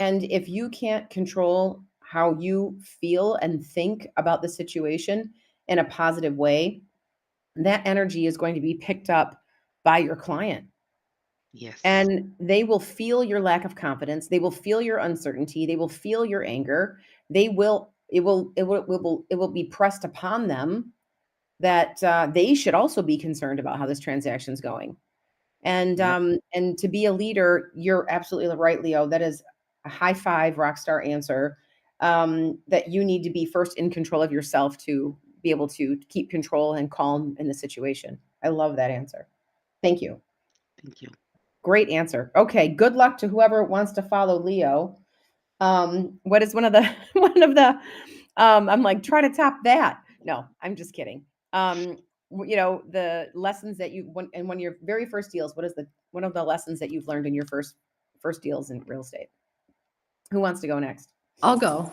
And if you can't control how you feel and think about the situation in a positive way, that energy is going to be picked up by your client. Yes. And they will feel your lack of confidence. They will feel your uncertainty. They will feel your anger. It will be pressed upon them that they should also be concerned about how this transaction is going. Yep. And to be a leader, you're absolutely right, Leo. That is a high five rock star answer. That you need to be first in control of yourself to be able to keep control and calm in the situation. I love that answer. Thank you. Thank you. Great answer. Okay, good luck to whoever wants to follow Leo. What is one of the one of the I'm like, try to top that. No, I'm just kidding. The lessons that you and one of your very first deals, what is the one of the lessons that you've learned in your first deals in real estate? Who wants to go next? I'll go.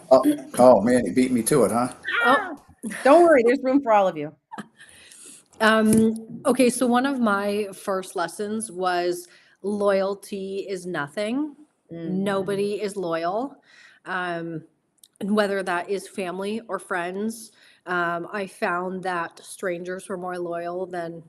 Oh man, you beat me to it, huh? Oh, Don't worry, there's room for all of you. okay. So one of my first lessons was loyalty is nothing. Nobody is loyal. And whether that is family or friends, I found that strangers were more loyal than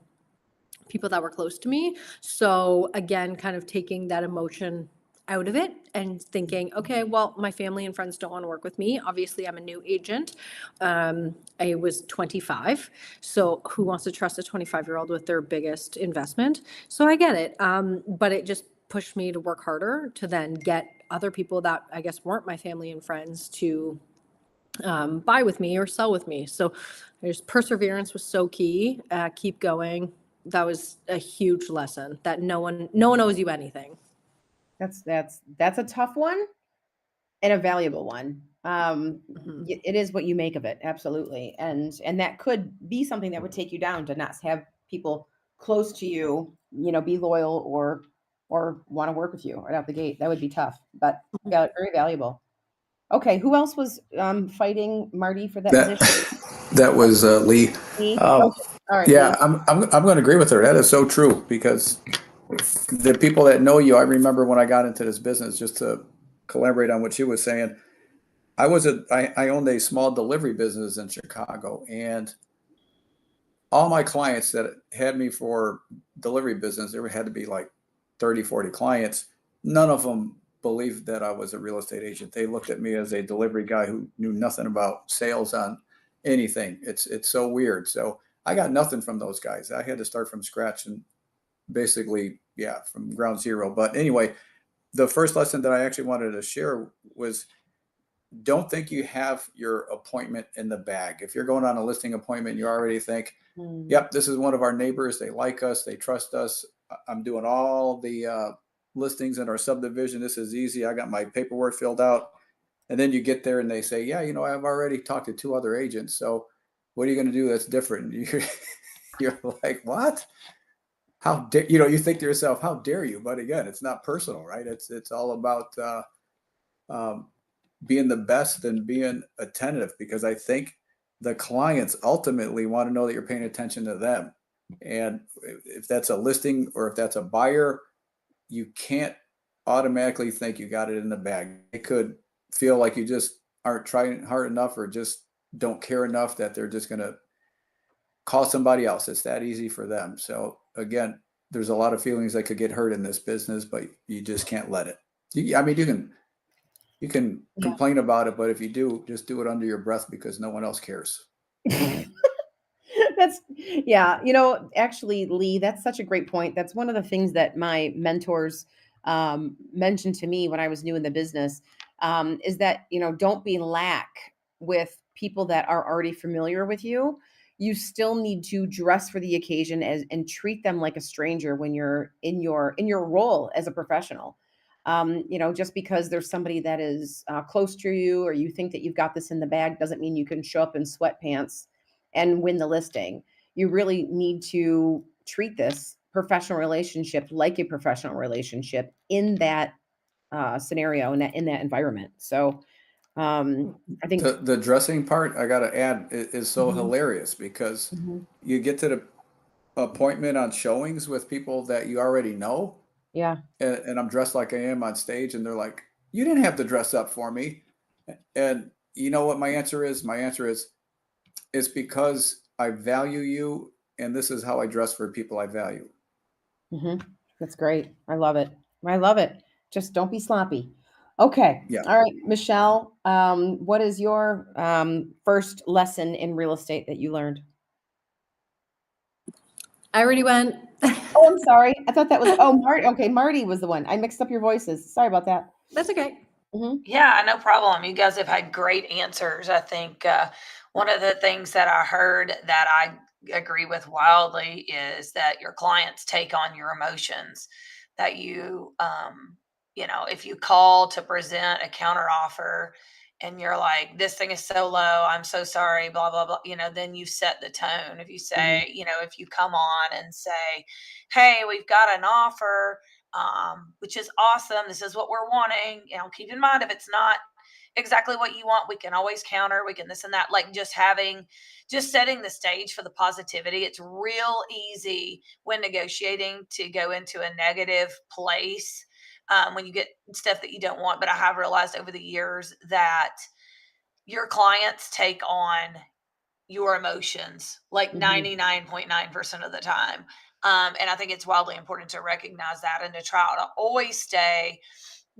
people that were close to me. So again, kind of taking that emotion out of it and thinking, okay, well, my family and friends don't want to work with me. Obviously, I'm a new agent. I was 25. So who wants to trust a 25-year-old with their biggest investment? So I get it. But it just pushed me to work harder to then get other people that I guess weren't my family and friends to buy with me or sell with me. So there's perseverance was so key. Keep going. That was a huge lesson that no one owes you anything. That's a tough one and a valuable one. It is what you make of it, absolutely, and that could be something that would take you down to not have people close to you, be loyal or want to work with you right out the gate. That would be tough, but very valuable. Okay, who else was fighting Marty for that That position? that was Lee. Me? Um, Okay. All right, yeah, Lee. I'm going to agree with her. That is so true because the people that know you, I remember when I got into this business, just to collaborate on what she was saying. I owned a small delivery business in Chicago, and all my clients that had me for delivery business, there had to be like 30, 40 clients. None of them believed that I was a real estate agent. They looked at me as a delivery guy who knew nothing about sales on anything. It's so weird. So I got nothing from those guys. I had to start from scratch and basically, yeah, from ground zero. But anyway, the first lesson that I actually wanted to share was don't think you have your appointment in the bag. If you're going on a listing appointment, you already think, yep, this is one of our neighbors. They like us. They trust us. I'm doing all the listings in our subdivision. This is easy. I got my paperwork filled out. And then you get there and they say, yeah, I've already talked to 2 other agents. So what are you going to do that's different? You're like, what? How dare you think to yourself, how dare you? But again, it's not personal, right? It's all about being the best and being attentive, because I think the clients ultimately want to know that you're paying attention to them. And if that's a listing or if that's a buyer, you can't automatically think you got it in the bag. It could feel like you just aren't trying hard enough or just don't care enough that they're just going to call somebody else. It's that easy for them. So again, there's a lot of feelings that could get hurt in this business, but you just can't let it. You can complain about it, but if you do, just do it under your breath because no one else cares. That's actually, Lee, that's such a great point. That's one of the things that my mentors mentioned to me when I was new in the business, is that don't be lack with people that are already familiar with you. You still need to dress for the occasion and treat them like a stranger when you're in your role as a professional. Just because there's somebody that is close to you or you think that you've got this in the bag doesn't mean you can show up in sweatpants and win the listing. You really need to treat this professional relationship like a professional relationship in that scenario, in that environment. So I think The dressing part, I got to add, is so Mhm, hilarious because mhm. you get to the appointment on showings with people that you already know, Yeah. and I'm dressed like I am on stage, and they're like, you didn't have to dress up for me. And you know what my answer is? My answer is, it's because I value you, and this is how I dress for people I value. That's great. I love it. I love it. Just don't be sloppy. Okay. Yeah. All right, Michelle. What is your first lesson in real estate that you learned? I already went. Oh, I'm sorry. I thought that was Marty. Okay, Marty was the one. I mixed up your voices. Sorry about that. That's okay. Yeah, no problem. You guys have had great answers. I think one of the things that I heard that I agree with wildly is that your clients take on your emotions. That if you call to present a counter offer and you're like, this thing is so low, I'm so sorry, blah, blah, blah, then you set the tone. If you say, if you come on and say, hey, we've got an offer, which is awesome. This is what we're wanting. Keep in mind, if it's not exactly what you want, we can always counter. We can this and that. Like just setting the stage for the positivity. It's real easy when negotiating to go into a negative place when you get stuff that you don't want. But I have realized over the years that your clients take on your emotions like 99.9% of the time. And I think it's wildly important to recognize that and to try to always stay,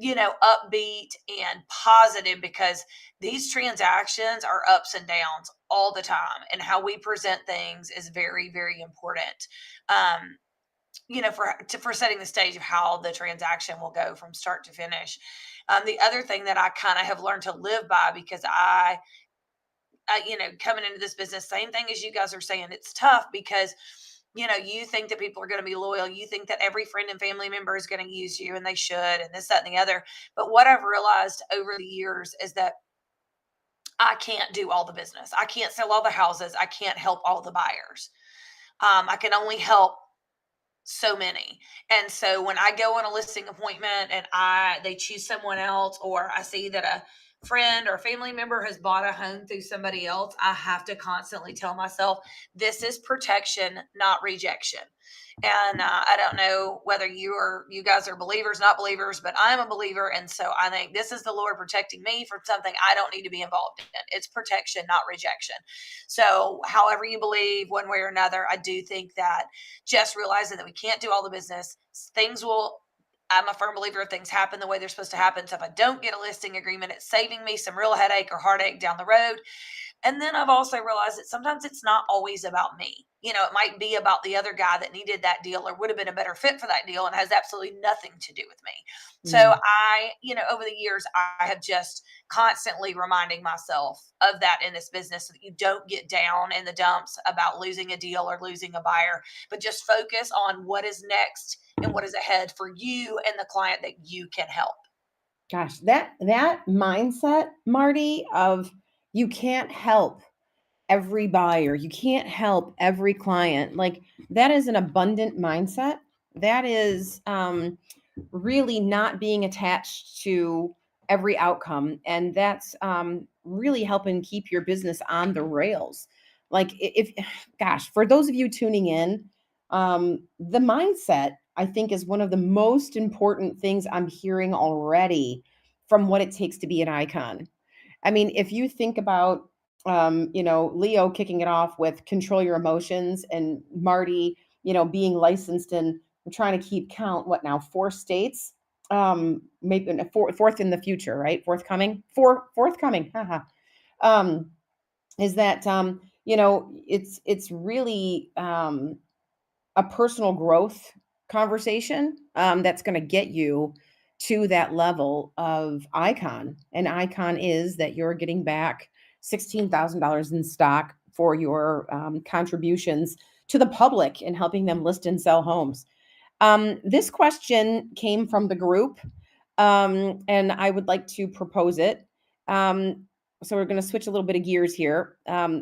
upbeat and positive, because these transactions are ups and downs all the time. And how we present things is very, very important. For setting the stage of how the transaction will go from start to finish. The other thing that I kind of have learned to live by, because coming into this business, same thing as you guys are saying, it's tough because, you think that people are going to be loyal. You think that every friend and family member is going to use you, and they should, and this, that, and the other. But what I've realized over the years is that I can't do all the business. I can't sell all the houses. I can't help all the buyers. I can only help so many. And so when I go on a listing appointment and they choose someone else, or I see that a friend or family member has bought a home through somebody else, I have to constantly tell myself, this is protection, not rejection. And I don't know whether you guys are believers, not believers, but I'm a believer. And so I think this is the Lord protecting me from something I don't need to be involved in. It's protection, not rejection. So however you believe, one way or another, I do think that just realizing that we can't do all the business, I'm a firm believer if things happen the way they're supposed to happen. So if I don't get a listing agreement, it's saving me some real headache or heartache down the road. And then I've also realized that sometimes it's not always about me. It might be about the other guy that needed that deal or would have been a better fit for that deal, and has absolutely nothing to do with me. So over the years, I have just constantly reminding myself of that in this business, so that you don't get down in the dumps about losing a deal or losing a buyer, but just focus on what is next and what is ahead for you and the client that you can help. Gosh, that mindset, Marty, of you can't help every buyer, you can't help every client. Like, that is an abundant mindset. That is really not being attached to every outcome, and that's really helping keep your business on the rails. Like, if gosh, for those of you tuning in, the mindset, I think, is one of the most important things I'm hearing already from what it takes to be an icon. I mean, if you think about, Leo kicking it off with control your emotions, and Marty, being licensed in, I'm trying to keep count, what now, 4 states, maybe fourth in the future, right? Forthcoming. Haha. Um, is that, it's really, a personal growth conversation, that's going to get you to that level of icon. And icon is that you're getting back $16,000 in stock for your contributions to the public and helping them list and sell homes. This question came from the group, and I would like to propose it. So we're going to switch a little bit of gears here.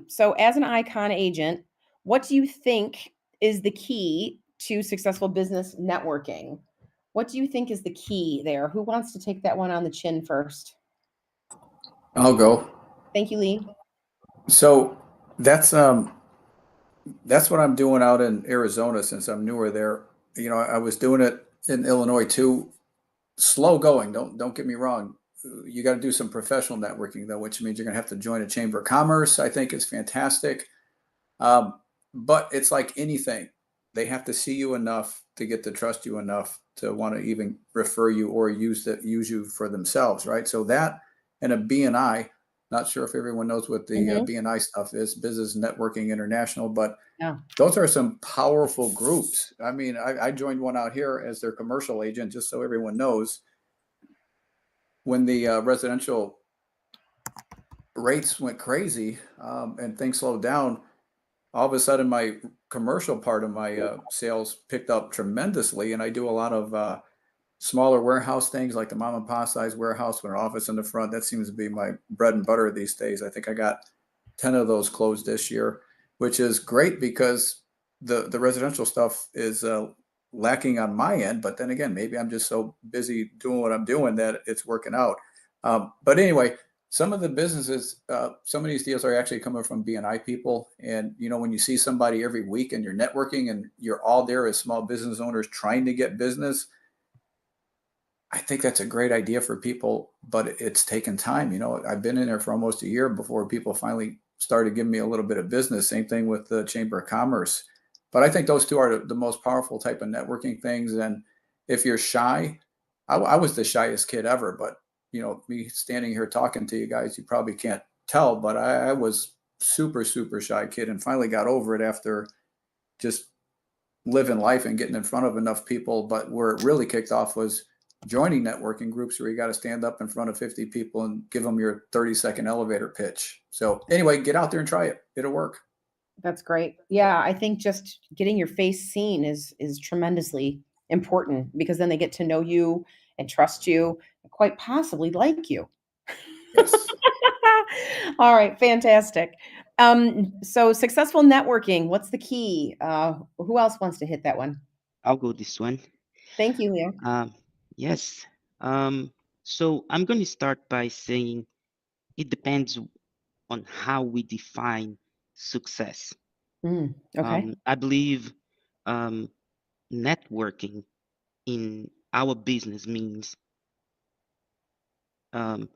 So, as an icon agent, what do you think is the key to successful business networking? What do you think is the key there? Who wants to take that one on the chin first? I'll go. Thank you, Lee. So that's what I'm doing out in Arizona, since I'm newer there. I was doing it in Illinois too. Slow going. Don't get me wrong. you got to do some professional networking though, which means you're going to have to join a chamber of commerce. I think is fantastic. But it's like anything, they have to see you enough to get to trust you enough to want to even refer you or use you for themselves, right? So that and a BNI, not sure if everyone knows what the Mhm. BNI stuff is, Business Networking International, but Yeah. those are some powerful groups. I mean, I joined one out here as their commercial agent, just so everyone knows. When the residential rates went crazy and things slowed down, all of a sudden my commercial part of my sales picked up tremendously, and I do a lot of smaller warehouse things like the mom and pop size warehouse with an office in the front. That seems to be my bread and butter these days. I think I got 10 of those closed this year, which is great because the residential stuff is lacking on my end. But then again, maybe I'm just so busy doing what I'm doing that it's working out. But anyway, some of the businesses, some of these deals are actually coming from BNI people. And, you know, when you see somebody every week and you're networking and you're all there as small business owners trying to get business, I think that's a great idea for people, but it's taken time. You know, I've been in there for almost a year before people finally started giving me a little bit of business. Same thing with the Chamber of Commerce. But I think those two are the most powerful type of networking things. And if you're shy, I was the shyest kid ever, but you know, me standing here talking to you guys, you probably can't tell, but I was super, super shy kid and finally got over it after just living life and getting in front of enough people. But where it really kicked off was joining networking groups where you got to stand up in front of 50 people and give them your 30-second elevator pitch. So anyway, get out there and try it. It'll work. That's great. Yeah, I think just getting your face seen is tremendously important because then they get to know you and trust you and quite possibly like you. Yes. All right, fantastic. So successful networking, what's the key? Who else wants to hit that one? I'll go this one. Thank you, Leo. Yes. So I'm going to start by saying it depends on how we define success. Okay. I believe um, networking in our business means um,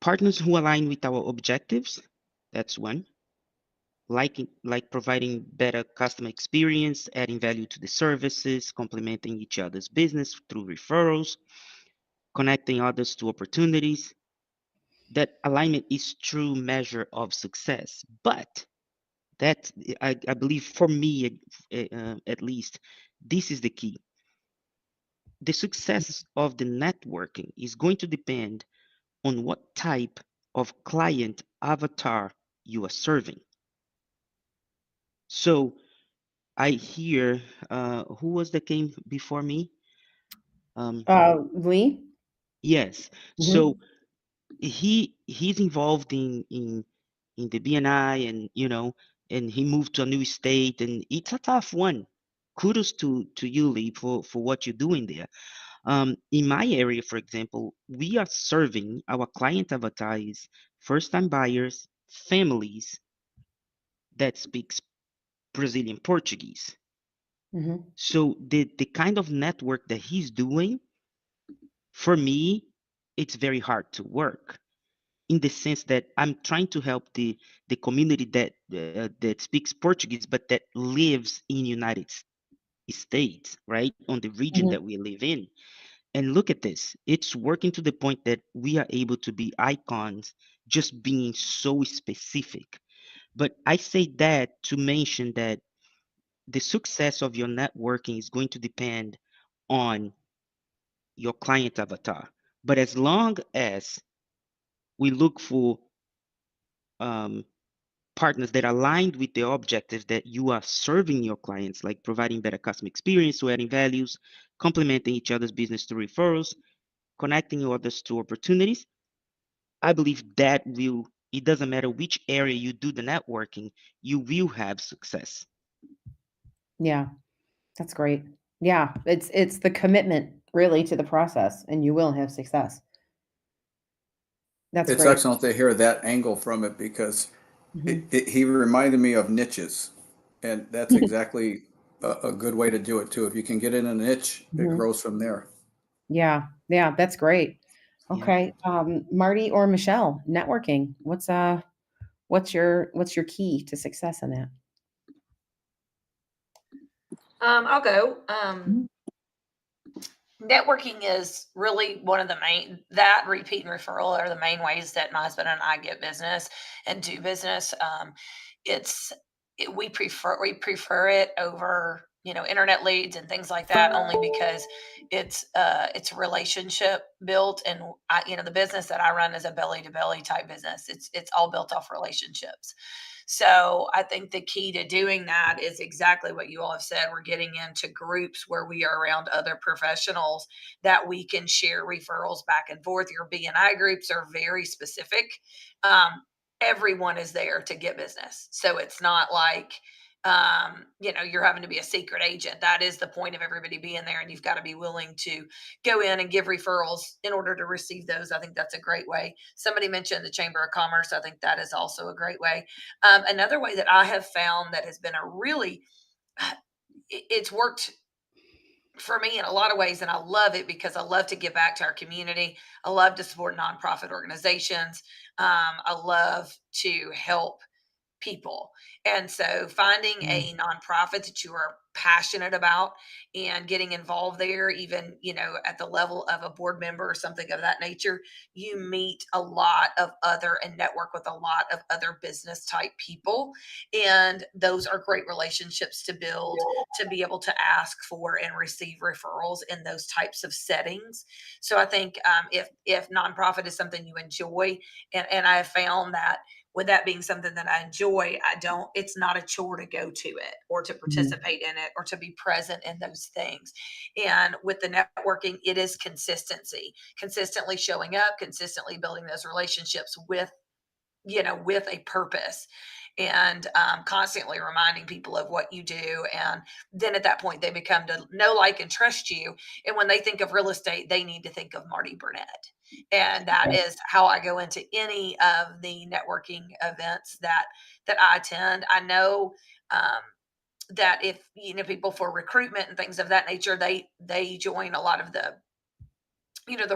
partners who align with our objectives. That's one. Like providing better customer experience, adding value to the services, complementing each other's business through referrals, connecting others to opportunities. That alignment is true measure of success. But that I believe for me at least, this is the key. The success of the networking is going to depend on what type of client avatar you are serving. So I hear, who was that came before me? Um, Lee? yes. Mhm. So he's involved in the BNI, and and he moved to a new state, and it's a tough one. Kudos to you, Lee, for what you're doing there. In my area, for example, we are serving our client avatars, first-time buyers, families that speaks Brazilian Portuguese. Mhm. So the kind of network that he's doing, for me, it's very hard to work in the sense that I'm trying to help the community that speaks Portuguese but that lives in United States, right, on the region Mhm. that we live in. And look at this. It's working to the point that we are able to be icons just being so specific. But I say that to mention that the success of your networking is going to depend on your client avatar. But as long as we look for um, partners that are aligned with the objectives that you are serving your clients, like providing better customer experience, so adding values, complementing each other's business through referrals, connecting others to opportunities, I believe that it doesn't matter which area you do the networking, you will have success. Yeah, that's great. Yeah, it's the commitment really to the process, and you will have success. That's It's great. excellent to hear that angle from it because Mhm. he reminded me of niches. And that's exactly a good way to do it too. If you can get in a niche, it Mhm. grows from there. Yeah, yeah, that's great. Yeah. Okay. Marty or Michelle, networking. What's your key to success in that? I'll go. Mhm. Networking is really one of the main, that repeat and referral are the main ways that my husband and I get business and do business. It's we prefer it over, internet leads and things like that, only because it's relationship built. And the business that I run is a belly to belly type business. It's all built off relationships. So I think the key to doing that is exactly what you all have said. We're getting into groups where we are around other professionals that we can share referrals back and forth. Your BNI groups are very specific. Everyone is there to get business. So it's not like, you're having to be a secret agent. That is the point of everybody being there. And you've got to be willing to go in and give referrals in order to receive those. I think that's a great way. Somebody mentioned the Chamber of Commerce. I think that is also a great way. Another way that I have found that has been a really, it's worked for me in a lot of ways, and I love it because I love to give back to our community. I love to support nonprofit organizations. I love to help people. And so finding Mm. a nonprofit that you are passionate about and getting involved there, even, at the level of a board member or something of that nature, you meet a lot of other and network with a lot of other business type people. And those are great relationships to build, to be able to ask for and receive referrals in those types of settings. So I think if nonprofit is something you enjoy, and I have found that with that being something that I enjoy, it's not a chore to go to it or to Mhm. participate in it or to be present in those things. And with the networking, it is consistency, consistently showing up, consistently building those relationships with a purpose, and constantly reminding people of what you do. And then at that point, they become to know, like, and trust you. And when they think of real estate, they need to think of Marty Burnett. And that Yeah. is how I go into any of the networking events that I attend. I know um, that if people for recruitment and things of that nature, they join a lot of the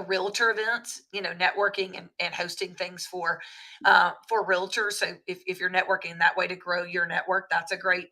realtor events, networking and hosting things for realtors. So if you're networking that way to grow your network, that's a great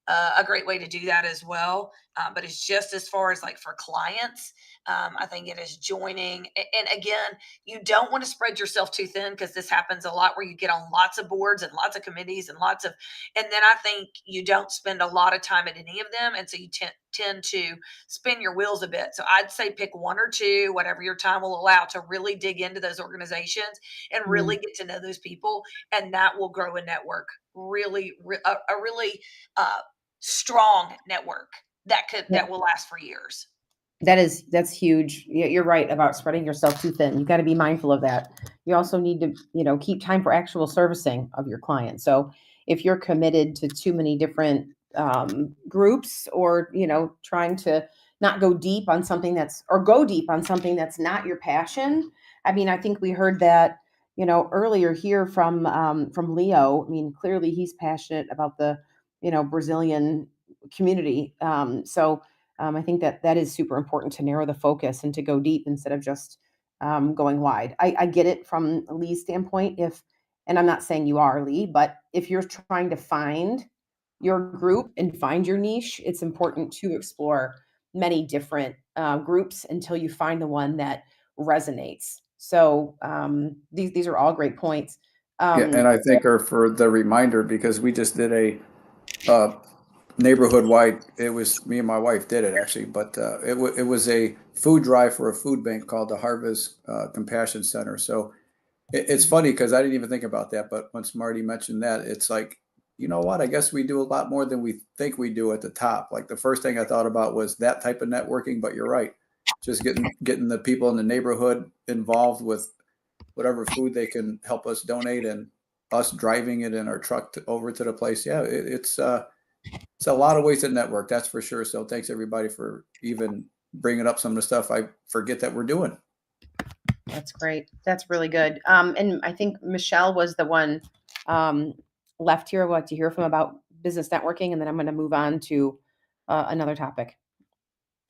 way to do that as well. But it's just as far as like for clients, I think it is joining. And again, you don't want to spread yourself too thin, because this happens a lot where you get on lots of boards and lots of committees and then I think you don't spend a lot of time at any of them. And so you tend to spin your wheels a bit. So I'd say pick one or two, whatever your time will allow, to really dig into those organizations and really Mm. get to know those people. And that will grow a network, really, a really uh, strong network that will last for years. That's huge. You're right about spreading yourself too thin. You got to be mindful of that. You also need to, keep time for actual servicing of your client. So if you're committed to too many different groups, or trying to not go deep on something or go deep on something that's not your passion. I mean, I think we heard that earlier here from Leo. I mean, clearly he's passionate about the Brazilian community. I think that is super important, to narrow the focus and to go deep instead of just going wide. I get it from Lee's standpoint. And I'm not saying you are, Lee, but if you're trying to find your group and find your niche, it's important to explore many different groups until you find the one that resonates. So these are all great points. Yeah, and I thank her for the reminder, because we just did uh, neighborhood wide. It was me and my wife did it actually, but it was a food drive for a food bank called the Harvest Compassion Center. So it's funny because I didn't even think about that, but once Marty mentioned that, it's like, you know what? I guess we do a lot more than we think we do at the top. Like the first thing I thought about was that type of networking, but you're right. Just getting the people in the neighborhood involved with whatever food they can help us donate, and us driving it in our truck over to the place. Yeah, it's a lot of ways to network, that's for sure. So thanks everybody for even bringing up some of the stuff I forget that we're doing. That's great. That's really good. And I think Michelle was the one um, left here. I'd like to hear from about business networking, and then I'm going to move on to another topic.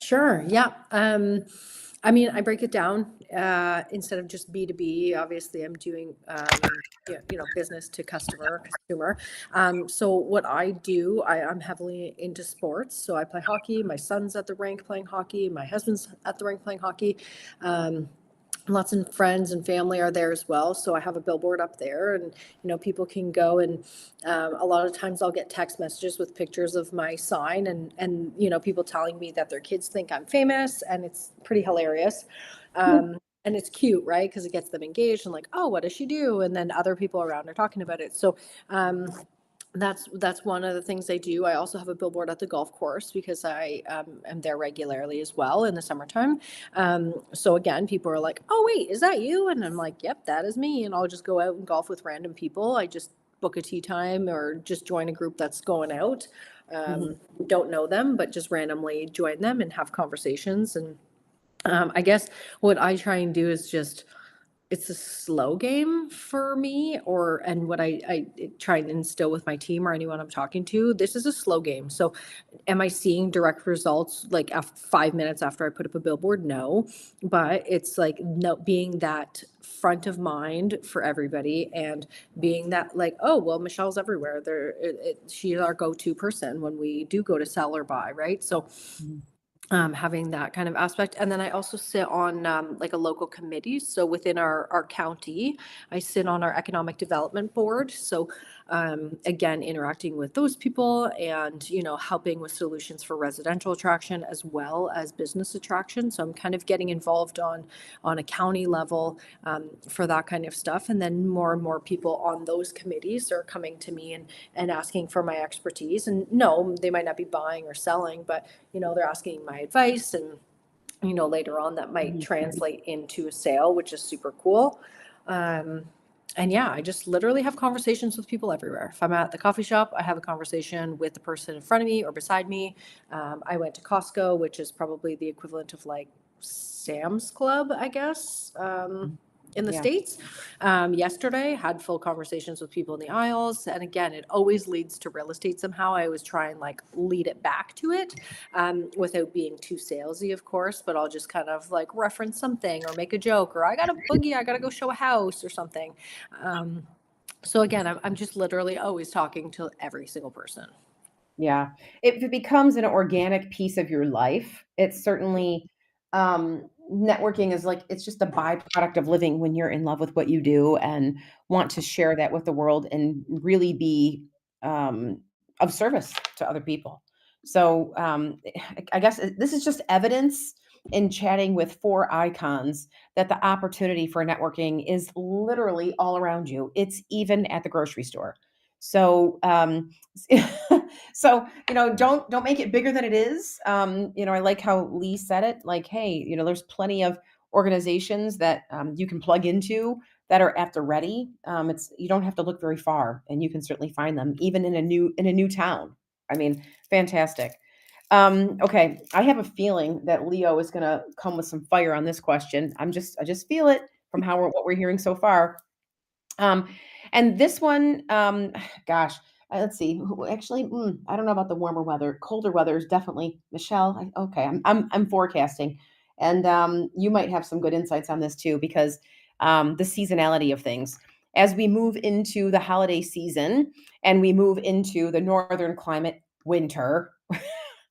Sure. Yeah. I mean, I break it down instead of just B2B. Obviously, I'm doing business to consumer. So what I do, I'm heavily into sports. So I play hockey. My son's at the rink playing hockey. My husband's at the rink playing hockey. Um, Lots of friends and family are there as well. So I have a billboard up there, and people can go, and a lot of times I'll get text messages with pictures of my sign, and people telling me that their kids think I'm famous, and it's pretty hilarious. And it's cute, right? Because it gets them engaged and like, oh, what does she do? And then other people around are talking about it. So that's one of the things I do. I also have a billboard at the golf course because I am there regularly as well in the summertime. So again, people are like, "Oh wait, is that you?" And I'm like, "Yep, that is me." And I'll just go out and golf with random people. I just book a tea time or just join a group that's going out. Mhm. Don't know them, but just randomly join them and have conversations. And I guess what I try and do is just it's a slow game for me, and what I try and instill with my team or anyone I'm talking to, this is a slow game. So am I seeing direct results like 5 minutes after I put up a billboard? No, but it's like no, being that front of mind for everybody, and being that like, oh well, Michelle's everywhere. She's our go-to person when we do go to sell or buy, right? So Mhm. having that kind of aspect. And then I also sit on like a local committee. So within our county, I sit on our economic development board. So again, interacting with those people and, helping with solutions for residential attraction as well as business attraction. So I'm kind of getting involved on a county level for that kind of stuff. And then more and more people on those committees are coming to me and asking for my expertise. And no, they might not be buying or selling, but they're asking my advice, and later on that might Mhm. translate into a sale, which is super cool. um, and yeah, I just literally have conversations with people everywhere. If I'm at the coffee shop, I have a conversation with the person in front of me or beside me. I went to Costco, which is probably the equivalent of like Sam's Club, I guess, in the Yeah. States. Yesterday, had full conversations with people in the aisles. And again, it always leads to real estate somehow. I always try and like lead it back to it without being too salesy, of course, but I'll just kind of like reference something or make a joke, or I got a boogie, I got to go show a house or something. Um, so again, I'm just literally always talking to every single person. Yeah. If it becomes an organic piece of your life, it's certainly networking is like it's just a byproduct of living when you're in love with what you do and want to share that with the world and really be um, of service to other people. So I guess this is just evidence in chatting with four icons that the opportunity for networking is literally all around you. It's even at the grocery store. So so don't make it bigger than it is. I like how Lee said it, like, hey, there's plenty of organizations that you can plug into that are at the ready. It's you don't have to look very far, and you can certainly find them even in a new town. I mean, fantastic. Okay, I have a feeling that Leo is going to come with some fire on this question. I just feel it from what we're hearing so far. um, and this one, gosh, let's see. Actually, I don't know about the warmer weather. Colder weather is definitely Michelle. Okay, I'm forecasting, and you might have some good insights on this too, because the seasonality of things. As we move into the holiday season and we move into the northern climate, winter.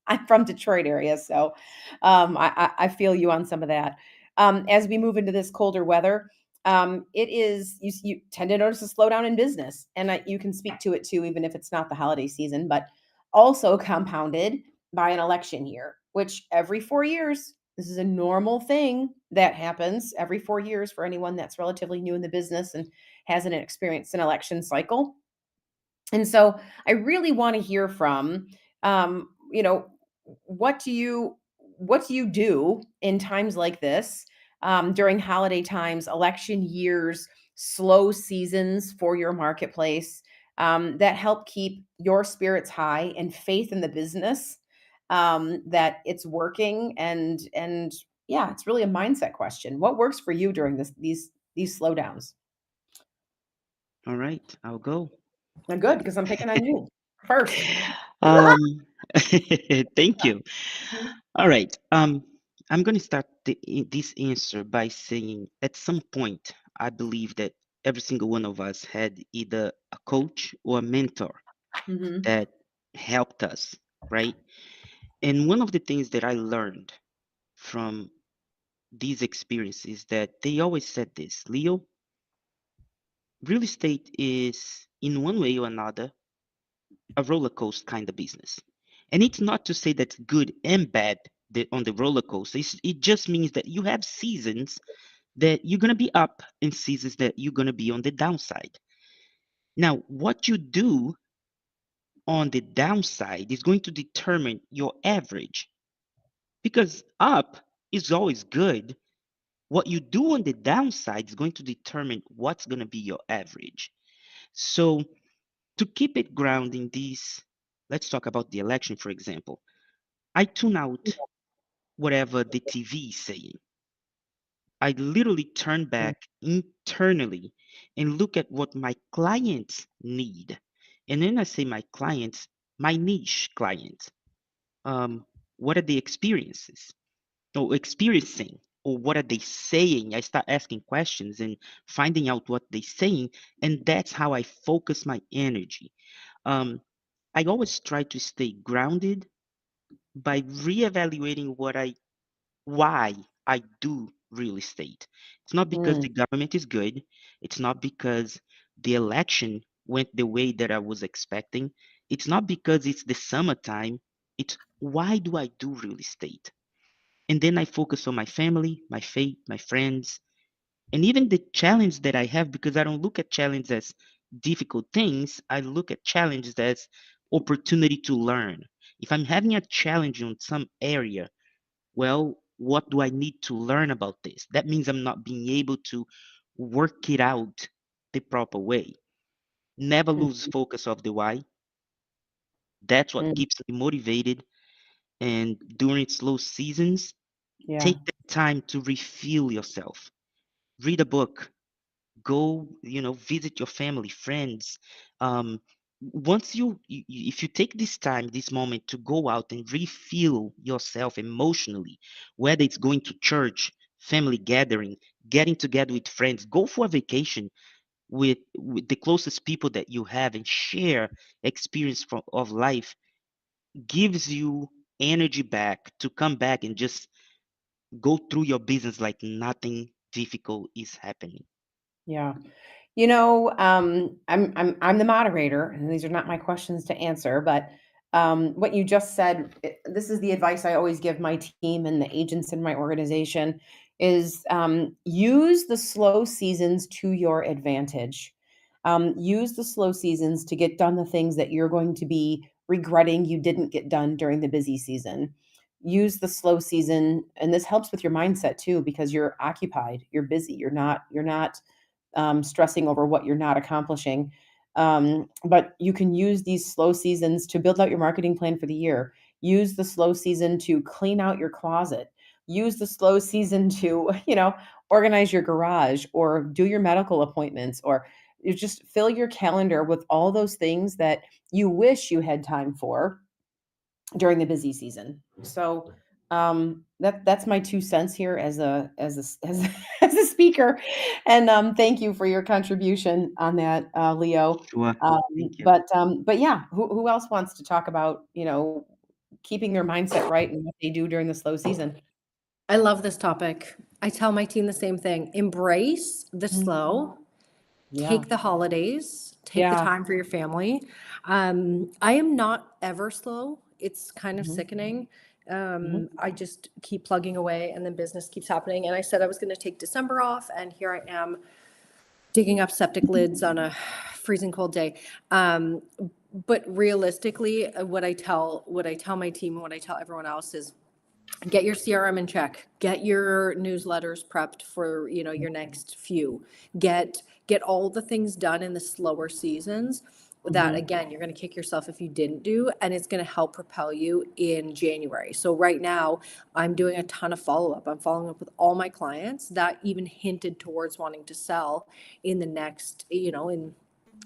I'm from Detroit area, so I feel you on some of that. As we move into this colder weather, it is you tend to notice a slowdown in business, and you can speak to it too, even if it's not the holiday season, but also compounded by an election year, which every 4 years, this is a normal thing that happens every 4 years for anyone that's relatively new in the business and hasn't experienced an election cycle. And so I really want to hear from, what do you do in times like this, during holiday times, election years, slow seasons for your marketplace, that help keep your spirits high and faith in the business, that it's working, and yeah, it's really a mindset question. What works for you during these slowdowns? All right, I'll go. Good, because I'm picking on you first. Um, thank you. Mhm. All right. I'm going to start this answer by saying at some point, I believe that every single one of us had either a coach or a mentor Mm-hmm. that helped us, right? And one of the things that I learned from these experiences that they always said this, Leo, real estate is in one way or another a roller coaster kind of business. And it's not to say that's good and bad on the roller coaster. It just means that you have seasons that you're going to be up and seasons that you're going to be on the downside. Now, what you do on the downside is going to determine your average because up is always good. What you do on the downside is going to determine what's going to be your average. So, to keep it grounded in this, let's talk about the election, for example. I tune out whatever the TV is saying. I literally turn back internally and look at what my clients need. And then I say my clients, my niche clients, um, what are the experiences or experiencing? Or what are they saying? I start asking questions and finding out what they're saying. And that's how I focus my energy. Um, I always try to stay grounded by reevaluating why I do real estate. It's not because the Mm, government is good. It's not because the election went the way that I was expecting. It's not because it's the summertime. It's why do I do real estate? And then I focus on my family, my faith, my friends, and even the challenge that I have because I don't look at challenge as difficult things. I look at challenges as opportunity to learn. If I'm having a challenge on some area, well, what do I need to learn about this? That means I'm not being able to work it out the proper way. Never mm, lose focus of the why. That's what mm. keeps me motivated. And during slow seasons, Yeah. take the time to refuel yourself. Read a book, go, visit your family, friends. Once if you take this time, this moment to go out and refuel yourself emotionally, whether it's going to church, family gathering, getting together with friends, go for a vacation with the closest people that you have and share experience of life gives you energy back to come back and just go through your business like nothing difficult is happening. Yeah. I'm the moderator, and these are not my questions to answer, but what you just said, this is the advice I always give my team and the agents in my organization is use the slow seasons to your advantage. Use the slow seasons to get done the things that you're going to be regretting you didn't get done during the busy season. Use the slow season, and this helps with your mindset too because you're occupied, you're busy, you're not stressing over what you're not accomplishing. But you can use these slow seasons to build out your marketing plan for the year. Use the slow season to clean out your closet. Use the slow season to, organize your garage or do your medical appointments or you just fill your calendar with all those things that you wish you had time for during the busy season. So that's my 2 cents here as a speaker, and thank you for your contribution on that, Leo. Sure. Thank you. But yeah, who else wants to talk about keeping their mindset right and what they do during the slow season? I love this topic. I tell my team the same thing. Embrace the Mhm. slow. Yeah, Take the holidays, take the yeah, time for your family. I am not ever slow. It's kind of mhm, sickening. mhm, I just keep plugging away and then business keeps happening. And I said I was going to take December off, and here I am digging up septic lids on a freezing cold day. Um, but realistically, what I tell my team and what I tell everyone else is get your CRM in check, get your newsletters prepped for, your next few, get all the things done in the slower seasons that, mhm, again, you're going to kick yourself if you didn't do, and it's going to help propel you in January. So right now I'm doing a ton of follow-up. I'm following up with all my clients that even hinted towards wanting to sell in the next, in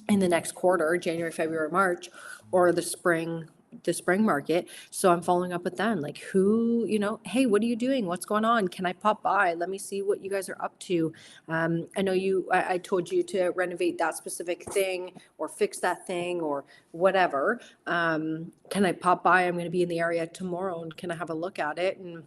the next quarter, January, February, March, or the spring, the spring market. So I'm following up with them, like, who, hey, what are you doing? What's going on? Can I pop by? Let me see what you guys are up to. I know I told you to renovate that specific thing or fix that thing or whatever. Can I pop by? I'm going to be in the area tomorrow, and can I have a look at it and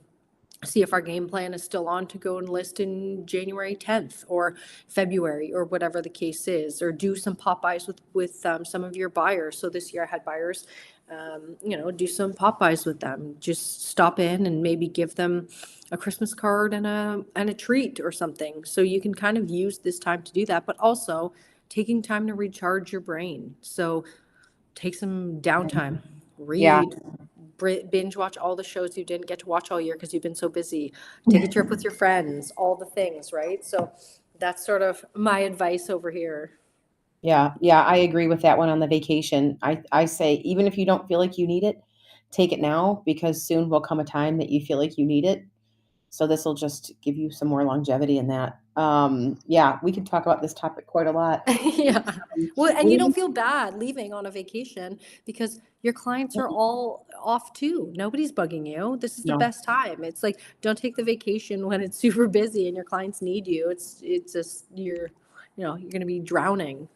see if our game plan is still on to go and list in January 10th or February or whatever the case is, or do some pop-bys with some of your buyers. So this year I had buyers, do some pop-bys with them. Just stop in and maybe give them a Christmas card and a treat or something. So you can kind of use this time to do that, but also taking time to recharge your brain. So take some downtime, Yeah. read, binge watch all the shows you didn't get to watch all year because you've been so busy. Take a trip with your friends, all the things, right? So that's sort of my advice over here. Yeah. Yeah. I agree with that one on the vacation. I say, even if you don't feel like you need it, take it now because soon will come a time that you feel like you need it. So this will just give you some more longevity in that. Yeah, we could talk about this topic quite a lot. Yeah. Well, and you We, don't feel bad leaving on a vacation because your clients are all off too. Nobody's bugging you. This is the no, best time. It's like, don't take the vacation when it's super busy and your clients need you. It's just you're going to be drowning.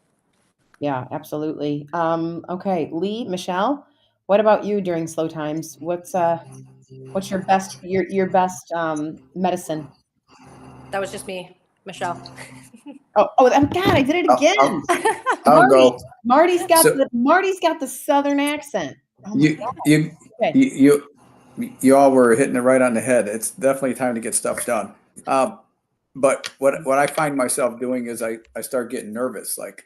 yeah, absolutely. Okay, Lee, Michelle, what about you during slow times? What's your best medicine? That was just me, Michelle. God, I did it I'll, again. I'll, I'll Marty, go. So Marty's got the southern accent. Oh my you, God. you, Okay. you all were hitting it right on the head. It's definitely time to get stuff done. But what I find myself doing is I start getting nervous. Like,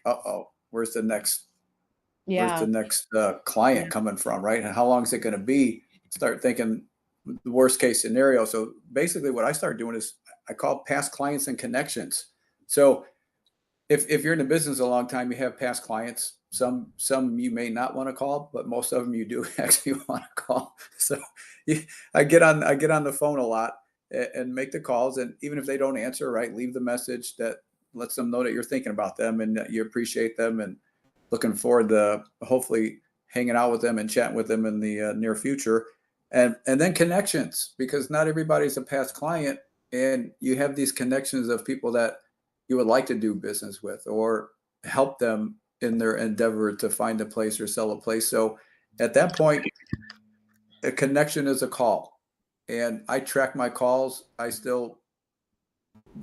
where's the next Yeah. client coming from, right? And how long is it going to be? Start thinking the worst case scenario. So basically, what I start doing is I call past clients and connections. So if you're in the business a long time, you have past clients. Some you may not want to call, but most of them you do actually want to call. So I get on the phone a lot and make the calls, and even if they don't answer, right, leave the message that lets them know that you're thinking about them and that you appreciate them and looking forward to hopefully hanging out with them and chatting with them in the near future. And then connections, because not everybody's a past client, and you have these connections of people that you would like to do business with or help them in their endeavor to find a place or sell a place. So at that point, a connection is a call. And I track my calls. I still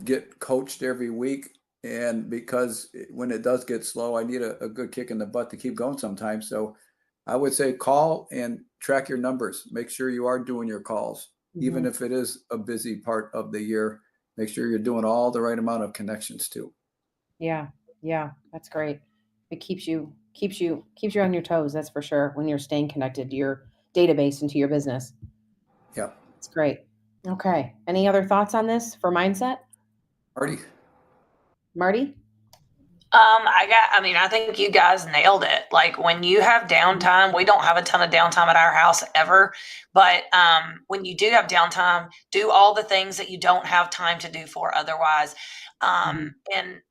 get coached every week. And because when it does get slow, I need a good kick in the butt to keep going sometimes. So I would say call and track your numbers. Make sure you are doing your calls, even Mhm. if it is a busy part of the year. Make sure you're doing all the right amount of connections too. Yeah. Yeah. That's great. It keeps you on your toes, that's for sure, when you're staying connected to your database and to your business. Yeah. It's great. Okay. Any other thoughts on this for mindset? Marty. Marty? I think you guys nailed it. Like when you have downtime, we don't have a ton of downtime at our house ever, but when you do have downtime, do all the things that you don't have time to do for otherwise. Mhm. And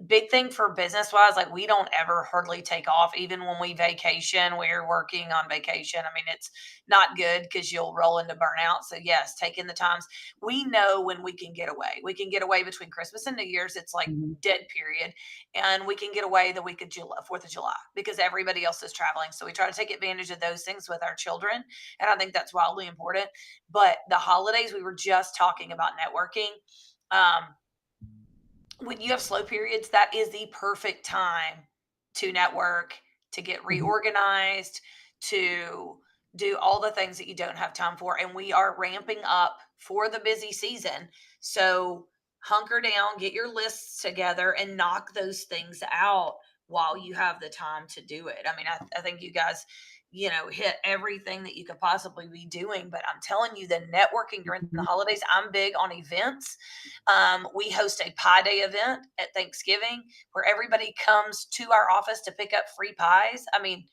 big thing for business wise, like we don't ever hardly take off. Even when we vacation, we're working on vacation. I mean, it's not good because you'll roll into burnout. So yes, taking the times. We know when we can get away. We can get away between Christmas and New Year's. It's like Mhm. dead period, and we can get away the week of July, 4th of July, because everybody else is traveling. So we try to take advantage of those things with our children. And I think that's wildly important. But the holidays, we were just talking about networking. Um, when you have slow periods, that is the perfect time to network, to get Mhm. reorganized, to do all the things that you don't have time for. And we are ramping up for the busy season. So hunker down, get your lists together, and knock those things out while you have the time to do it. I mean, I think you guys, hit everything that you could possibly be doing. But I'm telling you, the networking during the Mhm. holidays, I'm big on events. We host a pie day event at Thanksgiving where everybody comes to our office to pick up free pies. I mean,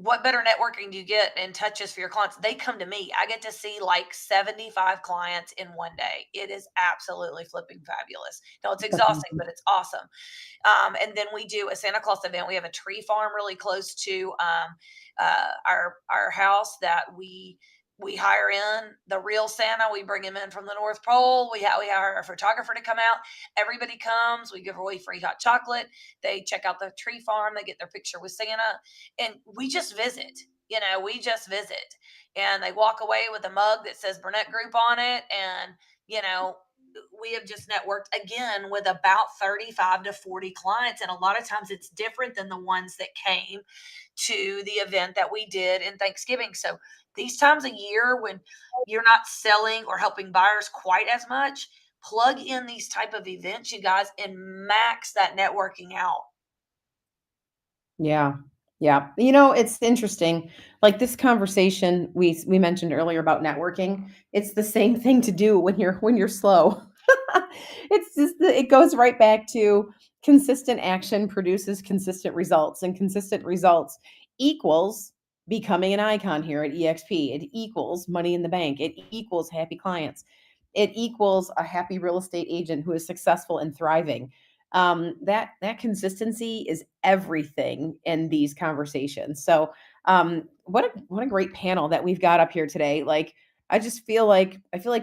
what better networking do you get and touches for your clients? They come to me. I get to see like 75 clients in one day. It is absolutely flipping fabulous. No, it's That's exhausting, awesome. but it's awesome. And then we do a Santa Claus event. We have a tree farm really close to our house that we hire in the real Santa. We bring him in from the North Pole. We hire a photographer to come out. Everybody comes. We give away free hot chocolate. They check out the tree farm. They get their picture with Santa, and we just visit. We just visit, and they walk away with a mug that says Burnett Group on it, and we have just networked again with about 35 to 40 clients. And a lot of times it's different than the ones that came to the event that we did in Thanksgiving. So these times a year when you're not selling or helping buyers quite as much, plug in these type of events, you guys, and max that networking out. Yeah. Yeah. It's interesting. Like this conversation we mentioned earlier about networking, it's the same thing to do when you're slow. It's just it goes right back to consistent action produces consistent results, and consistent results equals becoming an icon here at EXP. It equals money in the bank. It equals happy clients. It equals a happy real estate agent who is successful and thriving. That consistency is everything in these conversations. So what a great panel that we've got up here today. Like I feel like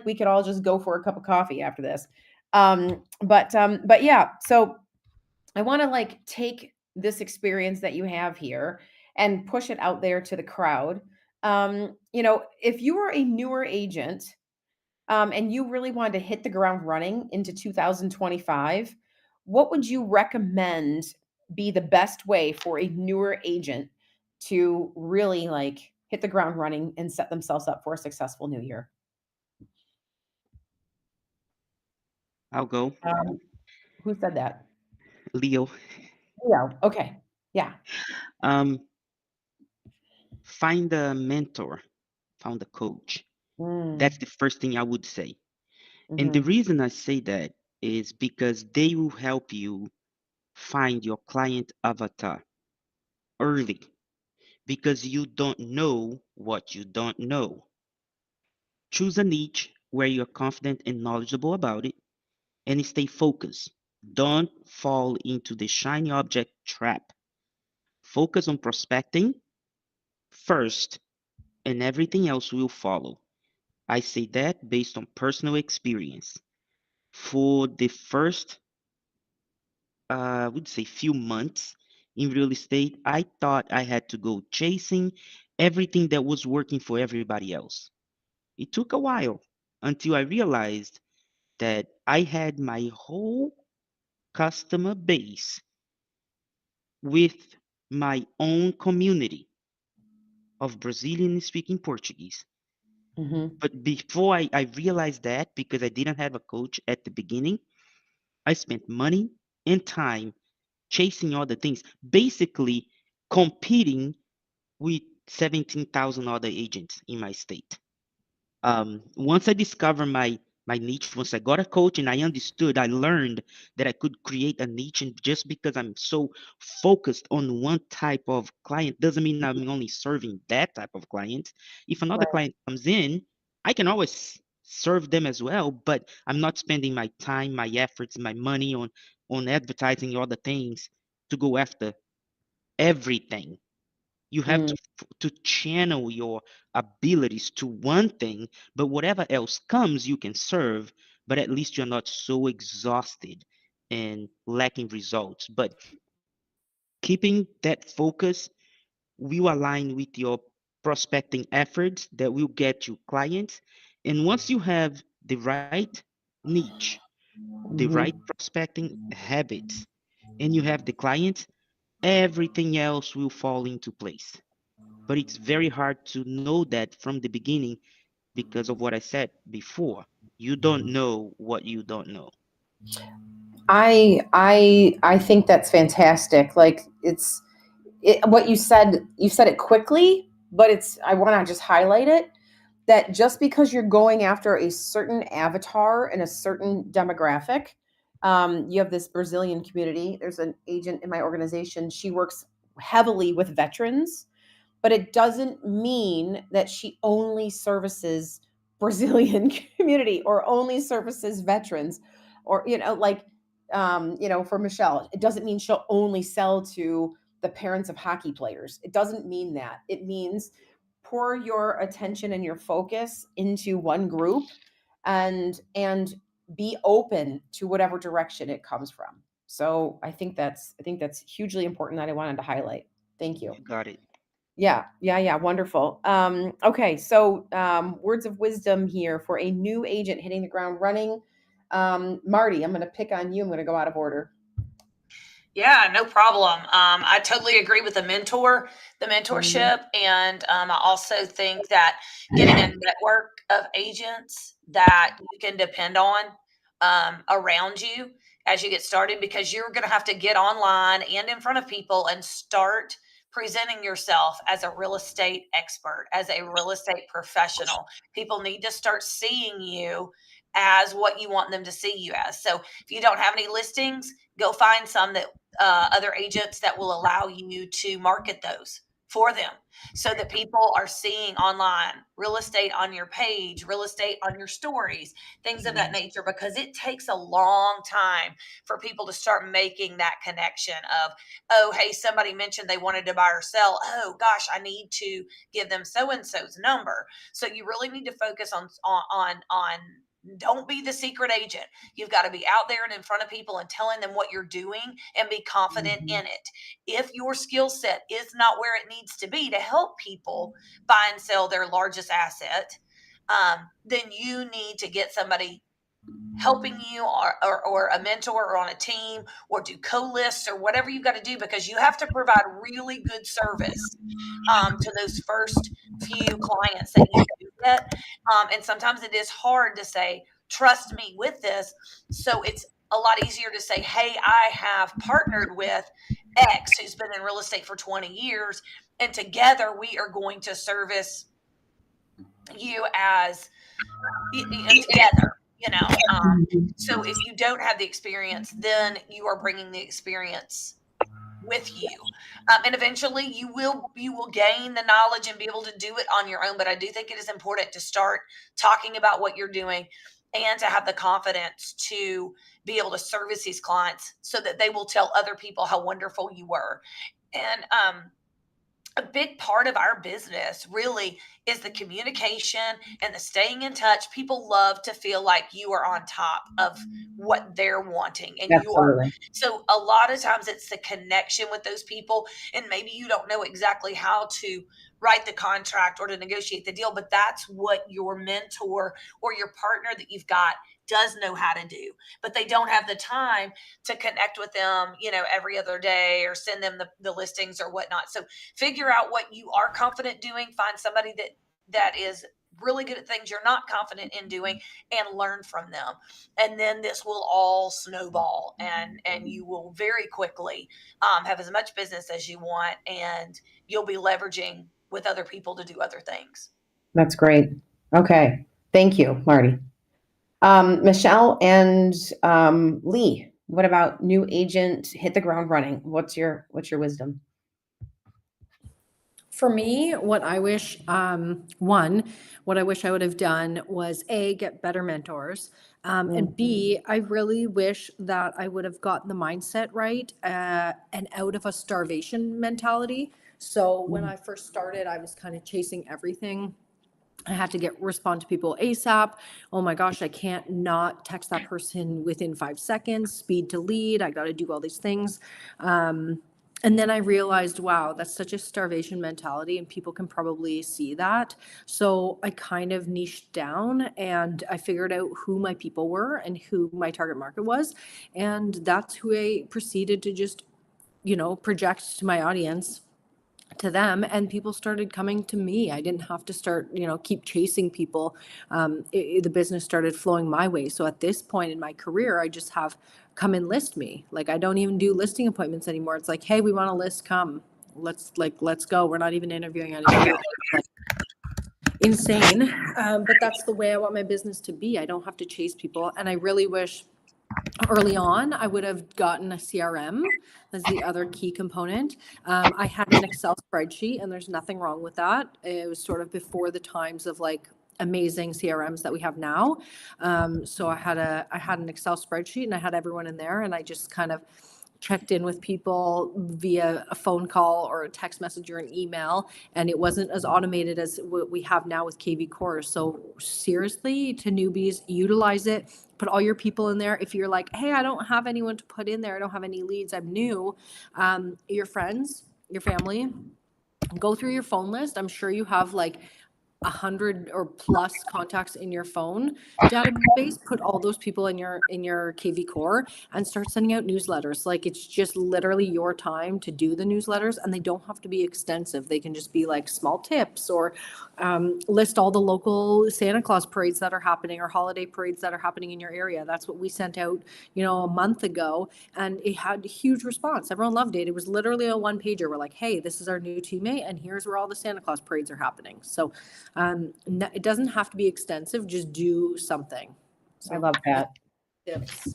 we could all just go for a cup of coffee after this. But yeah, so I want to like take this experience that you have here and push it out there to the crowd. If you were a newer agent, and you really wanted to hit the ground running into 2025, what would you recommend be the best way for a newer agent to really like hit the ground running and set themselves up for a successful new year? I'll go. Um, who said that? Leo. Yeah. Okay. Yeah. Um, find a mentor, find a coach. That's Mm, the first thing I would say. And the hmm reason I say that is because they will help you find your client avatar early because you don't know what you don't know. Choose a niche where you're confident and knowledgeable about it and stay focused. Don't fall into the shiny object trap. Focus on prospecting first, and everything else will follow. I say that based on personal experience. For the first, I would say, few months in real estate, I thought I had to go chasing everything that was working for everybody else. It took a while until I realized that I had my whole customer base with my own community of Brazilian speaking Portuguese. hmm But before I realized that, because I didn't have a coach at the beginning, I spent money and time chasing other things, basically competing with 17,000 other agents in my state. Once I discovered my niche, once I got a coach and I understood, I learned that I could create a niche. And just because I'm so focused on one type of client doesn't mean I'm only serving that type of client. If another Right. client comes in, I can always serve them as well, but I'm not spending my time, my efforts, my money on advertising other things to go after everything. You have Mm, to channel your abilities to one thing, but whatever else comes, you can serve. But at least you're not so exhausted and lacking results. But keeping that focus will align with your prospecting efforts that will get you clients. And once you have the right niche, the right mhm. prospecting habits, and you have the clients, everything else will fall into place. But it's very hard to know that from the beginning because of what I said before. You don't know what you don't know. I think that's fantastic. Like what you said it quickly, but I want to just highlight it that just because you're going after a certain avatar and a certain demographic, you have this Brazilian community. There's an agent in my organization. She works heavily with veterans, but it doesn't mean that she only services Brazilian community or only services veterans, or for Michelle, it doesn't mean she'll only sell to the parents of hockey players. It doesn't mean that. It means pour your attention and your focus into one group, and be open to whatever direction it comes from. So I think that's hugely important that I wanted to highlight. Thank you. You got it. Yeah, wonderful. Okay, so words of wisdom here for a new agent hitting the ground running. Marty, I'm going to pick on you. I'm going to go out of order. Yeah, no problem. I totally agree with the mentorship, and I also think that getting a network of agents that you can depend on around you as you get started, because you're going to have to get online and in front of people and start presenting yourself as a real estate expert, as a real estate professional. People need to start seeing you as what you want them to see you as. So if you don't have any listings, go find some that other agents that will allow you to market those for them, so that people are seeing online real estate on your page, real estate on your stories, things of that nature, because it takes a long time for people to start making that connection of, oh, hey, somebody mentioned they wanted to buy or sell. Oh gosh, I need to give them so and so's number. So you really need to focus on don't be the secret agent. You've got to be out there and in front of people and telling them what you're doing and be confident in it. If your skill set is not where it needs to be to help people buy and sell their largest asset, then you need to get somebody helping you, or a mentor, or on a team, or do co-lists, or whatever you've got to do, because you have to provide really good service to those first few clients that you do get. And sometimes it is hard to say, trust me with this. So it's a lot easier to say, hey, I have partnered with X who's been in real estate for 20 years, and together we are going to service you as together. So if you don't have the experience, then you are bringing the experience with you, and eventually you will gain the knowledge and be able to do it on your own. But I do think it is important to start talking about what you're doing, and to have the confidence to be able to service these clients, so that they will tell other people how wonderful you were. And a big part of our business really is the communication and the staying in touch. People love to feel like you are on top of what they're wanting, and you are. Absolutely. So a lot of times it's the connection with those people, and maybe you don't know exactly how to write the contract or to negotiate the deal, but that's what your mentor or your partner that you've got does know how to do. But they don't have the time to connect with them, every other day, or send them the listings or whatnot. So figure out what you are confident doing. Find somebody that is really good at things you're not confident in doing, and learn from them. And then this will all snowball, and you will very quickly have as much business as you want, and you'll be leveraging with other people to do other things. That's great. Okay. Thank you, Marty. Michelle and Lee, what about new agent hit the ground running? What's your wisdom? For me, what I wish, what I wish I would have done was A, get better mentors. And B, I really wish that I would have gotten the mindset right, and out of a starvation mentality. So when I first started, I was kind of chasing everything. I had to respond to people ASAP. Oh my gosh, I can't not text that person within 5 seconds, speed to lead. I got to do all these things. And then I realized, wow, that's such a starvation mentality, and people can probably see that. So I kind of niched down, and I figured out who my people were and who my target market was. And that's who I proceeded to just, project to my audience, to them, and people started coming to me. I didn't have to start, keep chasing people. The business started flowing my way. So at this point in my career, I just have come and list me. Like, I don't even do listing appointments anymore. It's like, hey, we want to list, come. Let's go. We're not even interviewing anymore. Insane. But that's the way I want my business to be. I don't have to chase people. And I really wish Early on, I would have gotten a CRM as the other key component. I had an Excel spreadsheet, and there's nothing wrong with that. It was sort of before the times of like amazing CRMs that we have now. So I had an Excel spreadsheet, and I had everyone in there, and I just kind of checked in with people via a phone call or a text message or an email, and it wasn't as automated as what we have now with KV Core. So seriously, to newbies, utilize it. Put all your people in there. If you're like, hey, I don't have anyone to put in there, I don't have any leads, I'm new, your friends, your family, go through your phone list. I'm sure you have like 100 or plus contacts in your phone database. Put all those people in your KV Core and start sending out newsletters. Like, it's just literally your time to do the newsletters, and they don't have to be extensive. They can just be like small tips, or list all the local Santa Claus parades that are happening or holiday parades that are happening in your area. That's what we sent out, a month ago, and it had a huge response. Everyone loved it. It was literally a one pager. We're like, hey, this is our new teammate, and here's where all the Santa Claus parades are happening. So it doesn't have to be extensive, just do something. I love that. Tips.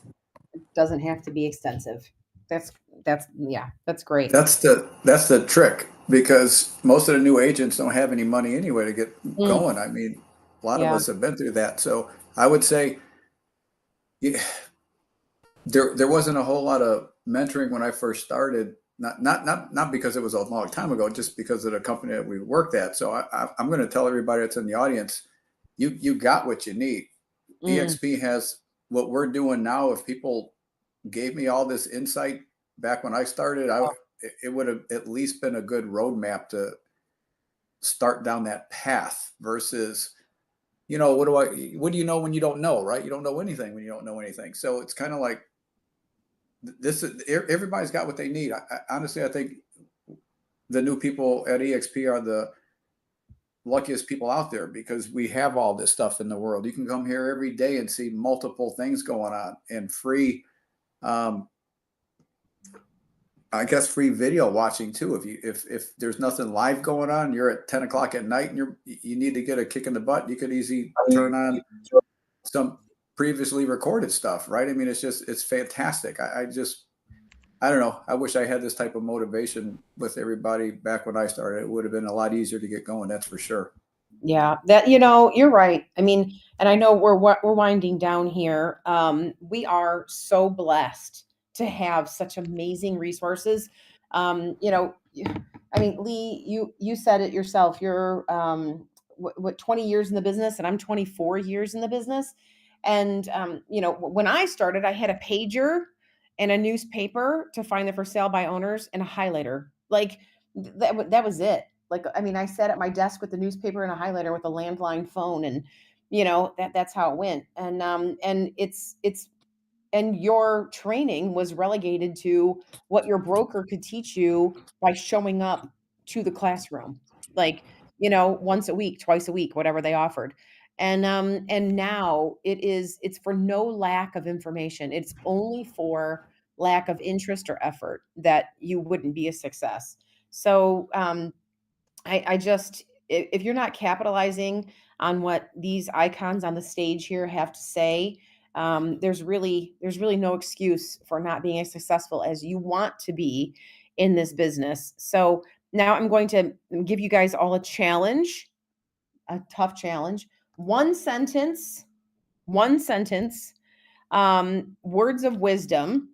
It doesn't have to be extensive. That's great. That's the trick, because most of the new agents don't have any money anyway to get going. I mean, a lot of Yeah. us have been through that. So I would say, yeah, there wasn't a whole lot of mentoring when I first started. Not because it was a long time ago, just because of the company that we worked at. So I'm going to tell everybody that's in the audience, you got what you need. EXP has what we're doing now. If people gave me all this insight back when I started, it would have at least been a good roadmap to start down that path versus, what do you know when you don't know, right? You don't know anything when you don't know anything. So it's kind of like everybody's got what they need. Honestly, I think the new people at EXP are the luckiest people out there, because we have all this stuff in the world. You can come here every day and see multiple things going on, and free, I guess, free video watching too. If there's nothing live going on, you're at 10 o'clock at night and you need to get a kick in the butt, you could easily turn on some previously recorded stuff, right? I mean, it's fantastic. I don't know. I wish I had this type of motivation with everybody back when I started. It would have been a lot easier to get going. That's for sure. Yeah, you're right. I mean, and I know we're winding down here. We are so blessed to have such amazing resources. I mean, Lee, you said it yourself. You're 20 years in the business, and I'm 24 years in the business. And when I started, I had a pager and a newspaper to find the for sale by owners and a highlighter. Like that was it. Like, I mean, I sat at my desk with the newspaper and a highlighter with a landline phone, and that's how it went. And and your training was relegated to what your broker could teach you by showing up to the classroom, like, once a week, twice a week, whatever they offered. And now it's for no lack of information. It's only for lack of interest or effort that you wouldn't be a success. So I just, if you're not capitalizing on what these icons on the stage here have to say, there's really no excuse for not being as successful as you want to be in this business. So now I'm going to give you guys all a challenge, a tough challenge. One sentence, words of wisdom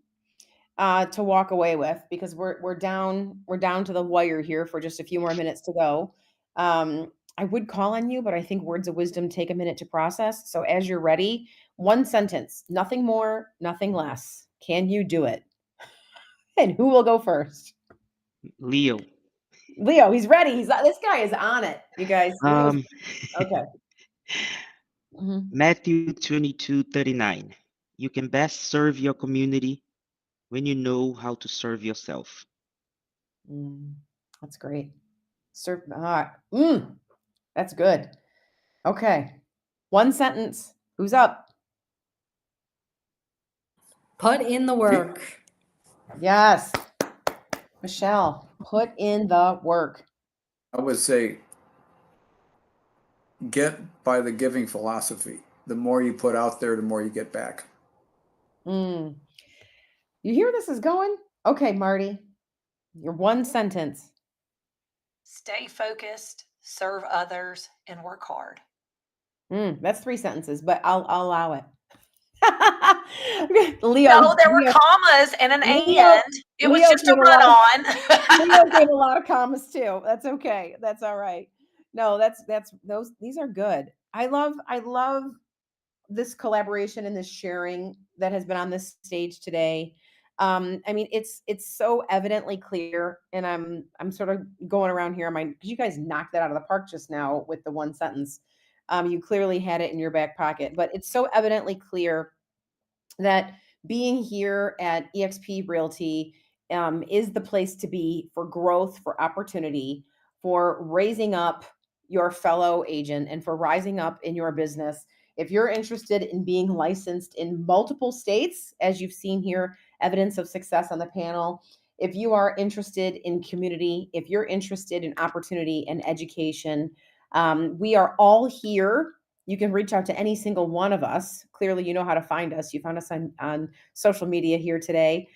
to walk away with, because we're down to the wire here for just a few more minutes to go. I would call on you, but I think words of wisdom take a minute to process. So as you're ready, one sentence, nothing more, nothing less. Can you do it? And who will go first? Leo. Leo, he's ready. This guy is on it, you guys. Um, Okay. Mhm. Matthew 22:39. You can best serve your community when you know how to serve yourself. That's great. That's good. Okay. One sentence. Who's up? Put in the work. Yes. Michelle, put in the work. I would say, get by the giving philosophy. The more you put out there, the more you get back. Mm. You hear this is going? Okay, Marty, your one sentence. Stay focused, serve others, and work hard. That's 3 sentences, but I'll allow it. Leo, No, there were commas and an Leo, and. It was Leo just a gave a run lot of Leo on. gave a lot of commas too. That's okay. That's all right. No, that's those these are good. I love this collaboration and this sharing that has been on this stage today. I mean, it's so evidently clear, and I'm sort of going around here. Because you guys knocked that out of the park just now with the one sentence. You clearly had it in your back pocket, but it's so evidently clear that being here at EXP Realty is the place to be for growth, for opportunity, for raising up your fellow agent, and for rising up in your business. If you're interested in being licensed in multiple states, as you've seen here, evidence of success on the panel, if you are interested in community, if you're interested in opportunity and education, we are all here. You can reach out to any single one of us. Clearly, you know how to find us. You found us on social media here today.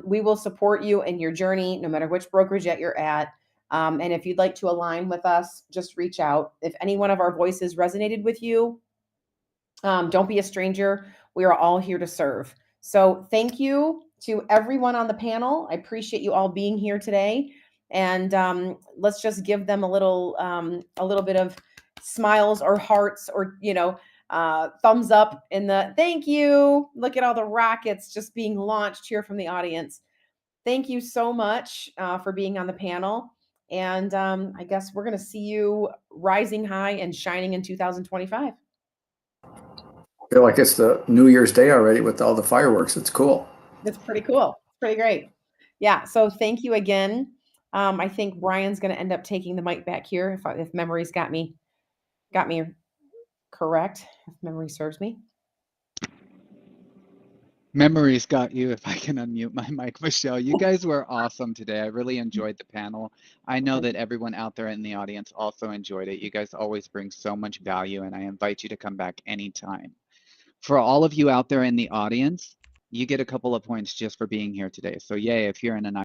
We will support you in your journey, no matter which brokerage that you're at. And if you'd like to align with us, just reach out. If any one of our voices resonated with you, don't be a stranger. We are all here to serve. So thank you to everyone on the panel. I appreciate you all being here today. And let's just give them a little bit of smiles or hearts, or thumbs up in the thank you. Look at all the rockets just being launched here from the audience. Thank you so much for being on the panel. And I guess we're going to see you rising high and shining in 2025. Feel like it's the New Year's Day already with all the fireworks. It's cool. It's pretty cool. It's pretty great. Yeah. So thank you again. I think Brian's going to end up taking the mic back here if memory's got me correct. If memory serves me. Memories got you, if I can unmute my mic, Michelle. You guys were awesome today. I really enjoyed the panel. I know that everyone out there in the audience also enjoyed it. You guys always bring so much value, and I invite you to come back anytime. For all of you out there in the audience, you get a couple of points just for being here today. So yay, if you're in an